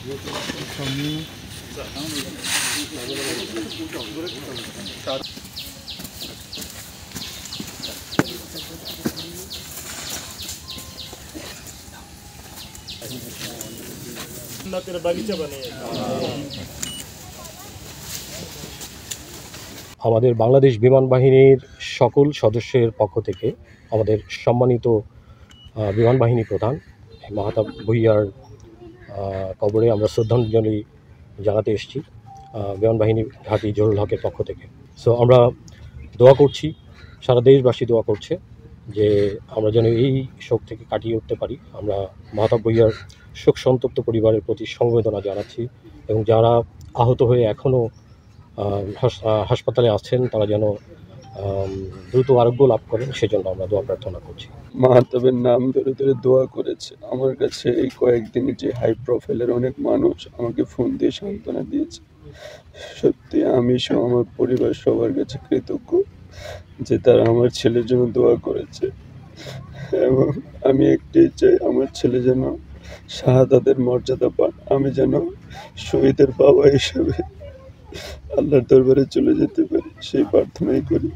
আমাদের বাংলাদেশ বিমান বাহিনীর সকল সদস্যের পক্ষ থেকে আমাদের সম্মানিত বিমান বাহিনী প্রধান মাহতাব ভূঁইয়ার কবরে আমরা শ্রদ্ধাঞ্জলি জানাতে এসেছি বিমান বাহিনী ঘাঁটি জহুরুল হকের পক্ষ থেকে। সো আমরা দোয়া করছি, সারা দেশবাসী দোয়া করছে যে আমরা যেন এই শোক থেকে কাটিয়ে উঠতে পারি। আমরা মাহতাব ভূঁইয়ার শোক সন্তপ্ত পরিবারের প্রতি সমবেদনা জানাচ্ছি এবং যারা আহত হয়ে এখনও হাসপাতালে আছেন তারা যেন দ্রুত আরোগ্য লাভ করেন, সেজন্য আমরা দোয়া প্রার্থনা করছি। মাহতাবের নাম ধরে ধরে দোয়া করেছে। আমার কাছে এই কয়েকদিনে যে হাই প্রোফাইলের অনেক মানুষ আমাকে ফোন দিয়ে সান্ত্বনা দিয়েছে। সত্যি আমি সহ আমার পরিবার সবার কাছে কৃতজ্ঞ যে তারা আমার ছেলের জন্য দোয়া করেছে এবং আমি একটাই চাই আমার ছেলে যেন শাহাদাতের মর্যাদা পান, আমি যেন শহীদের বাবা হিসেবে আল্লাহর দরবারে চলে যেতে পারি, সেই প্রার্থনাই করি।